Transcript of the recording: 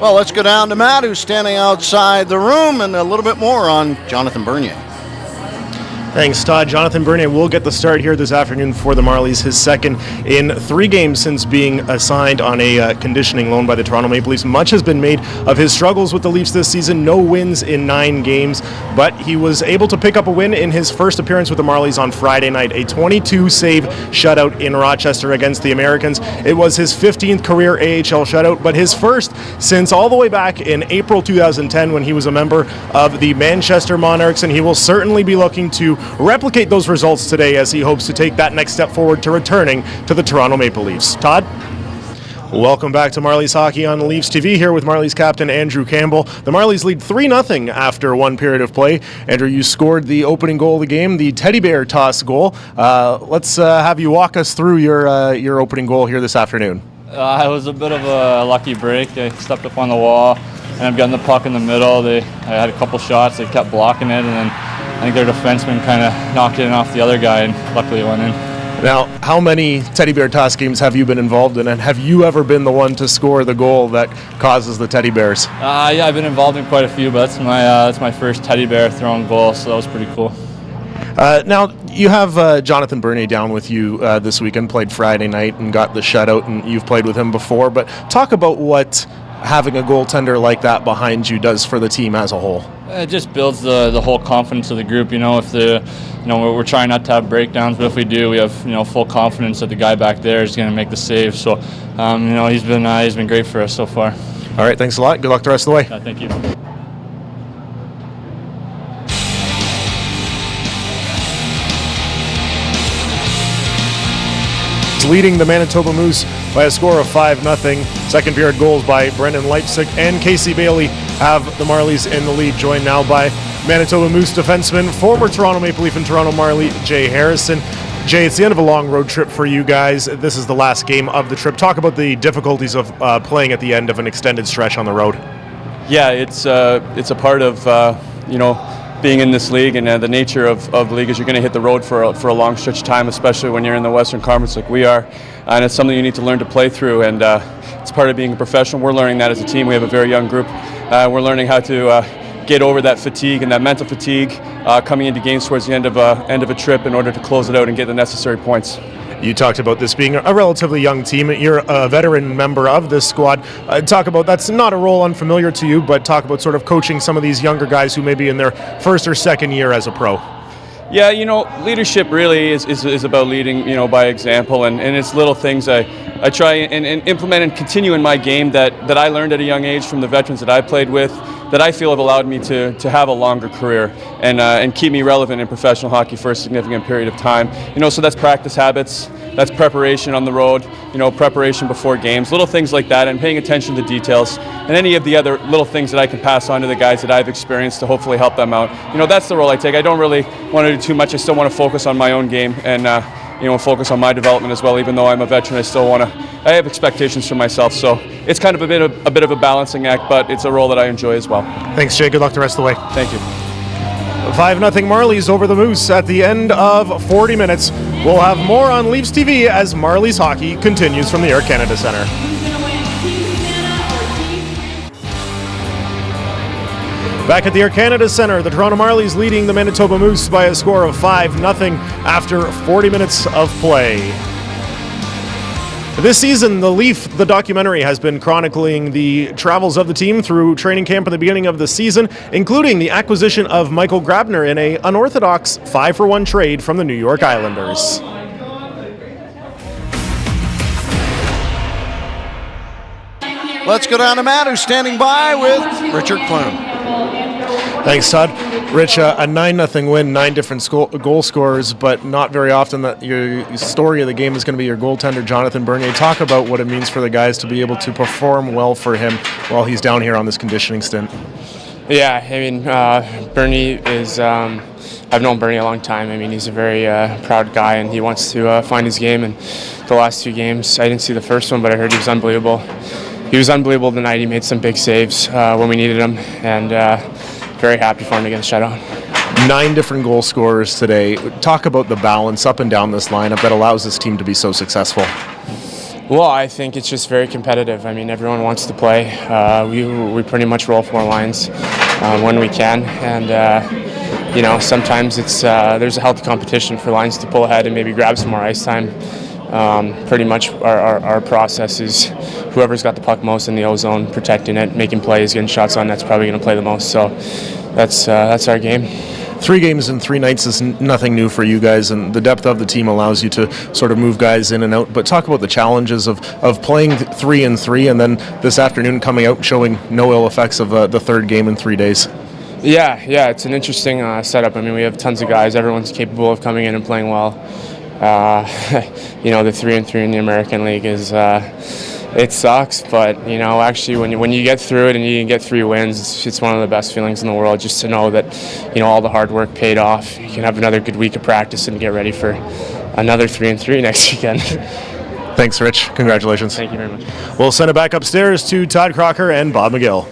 Well, let's go down to Matt, who's standing outside the room, and a little bit more on Jonathan Bernier. Thanks, Todd. Jonathan Bernier will get the start here this afternoon for the Marlies, his second in 3 games since being assigned on a conditioning loan by the Toronto Maple Leafs. Much has been made of his struggles with the Leafs this season. No wins in 9 games, but he was able to pick up a win in his first appearance with the Marlies on Friday night. A 22-save shutout in Rochester against the Americans. It was his 15th career AHL shutout, but his first since all the way back in April 2010 when he was a member of the Manchester Monarchs, and he will certainly be looking to replicate those results today as he hopes to take that next step forward to returning to the Toronto Maple Leafs. Todd? Welcome back to Marlies Hockey on LeafsTV, here with Marlies captain Andrew Campbell. The Marlies lead 3-0 after one period of play. Andrew, you scored the opening goal of the game, the teddy bear toss goal. Let's have you walk us through your opening goal here this afternoon. It was a bit of a lucky break. I stepped up on the wall, and I'm getting the puck in the middle. I had a couple shots. They kept blocking it, and then I think their defenseman kind of knocked it off the other guy, and luckily it went in. Now, how many teddy bear toss games have you been involved in, and have you ever been the one to score the goal that causes the teddy bears? Yeah, I've been involved in quite a few, but that's my first teddy bear thrown goal, so that was pretty cool. Now, you have Jonathan Bernier down with you this weekend, played Friday night and got the shutout, and you've played with him before, but talk about what having a goaltender like that behind you does for the team as a whole. It just builds the whole confidence of the group. We're trying not to have breakdowns, but if we do, we have full confidence that the guy back there is going to make the save. So, he's been great for us so far. All right, thanks a lot. Good luck the rest of the way. Thank you. Leading the Manitoba Moose by a score of 5-0. Second period goals by Brendan Leipzig and Casey Bailey have the Marlies in the lead, joined now by Manitoba Moose defenseman, former Toronto Maple Leaf and Toronto Marlie, Jay Harrison. Jay, it's the end of a long road trip for you guys. This is the last game of the trip. Talk about the difficulties of playing at the end of an extended stretch on the road. Yeah, it's a part of being in this league, and the nature of the league is you're going to hit the road for a long stretch of time, especially when you're in the Western Conference like we are, and it's something you need to learn to play through, and it's part of being a professional. We're learning that as a team. We have a very young group. We're learning how to get over that fatigue and that mental fatigue coming into games towards the end of a trip in order to close it out and get the necessary points. You talked about this being a relatively young team. You're a veteran member of this squad. Talk about, that's not a role unfamiliar to you, but talk about sort of coaching some of these younger guys who may be in their first or second year as a pro. Yeah, leadership really is about leading, by example, and it's little things I try and implement and continue in my game that I learned at a young age from the veterans that I played with, that I feel have allowed me to have a longer career and keep me relevant in professional hockey for a significant period of time. So that's practice habits, that's preparation on the road, preparation before games, little things like that, and paying attention to details, and any of the other little things that I can pass on to the guys that I've experienced to hopefully help them out. That's the role I take. I don't really want to do too much. I still want to focus on my own game and focus on my development as well. Even though I'm a veteran, I have expectations for myself. So it's kind of a bit of a balancing act, but it's a role that I enjoy as well. Thanks, Jay. Good luck the rest of the way. Thank you. 5-0 Marlies over the Moose at the end of 40 minutes. We'll have more on LeafsTV as Marlies hockey continues from the Air Canada Centre. Back at the Air Canada Centre, the Toronto Marlies leading the Manitoba Moose by a score of 5-0 after 40 minutes of play. This season, The Leaf, the documentary, has been chronicling the travels of the team through training camp at the beginning of the season, including the acquisition of Michael Grabner in an unorthodox 5-for-1 trade from the New York Islanders. Let's go down to Matt, who's standing by with Richard Clune. Thanks, Todd. Rich, a 9-0 win, 9 different goal scorers, but not very often that your story of the game is going to be your goaltender, Jonathan Bernier. Talk about what it means for the guys to be able to perform well for him while he's down here on this conditioning stint. Yeah, Bernie is, I've known Bernie a long time. He's a very proud guy, and he wants to find his game. And the last 2 games, I didn't see the first one, but I heard he was unbelievable. He was unbelievable tonight. He made some big saves when we needed him, and very happy for him to get a shutout. 9 different goal scorers today. Talk about the balance up and down this lineup that allows this team to be so successful. Well, I think it's just very competitive. I mean, everyone wants to play. We pretty much roll 4 lines when we can, and sometimes it's there's a healthy competition for lines to pull ahead and maybe grab some more ice time. Pretty much our process is whoever's got the puck most in the O zone, protecting it, making plays, getting shots on net's probably going to play the most. So that's our game. 3 games in 3 nights is nothing new for you guys, and the depth of the team allows you to sort of move guys in and out. But talk about the challenges of playing 3 and 3, and then this afternoon coming out and showing no ill effects of the 3rd game in 3 days. Yeah, it's an interesting setup. I mean, we have tons of guys. Everyone's capable of coming in and playing well. The 3 and 3 in the American League is it sucks, but actually when you get through it and you get 3 wins, it's one of the best feelings in the world, just to know that all the hard work paid off. You can have another good week of practice and get ready for another 3 and 3 next weekend. Thanks, Rich. Congratulations. Thank you very much. We'll send it back upstairs to Todd Crocker and Bob McGill.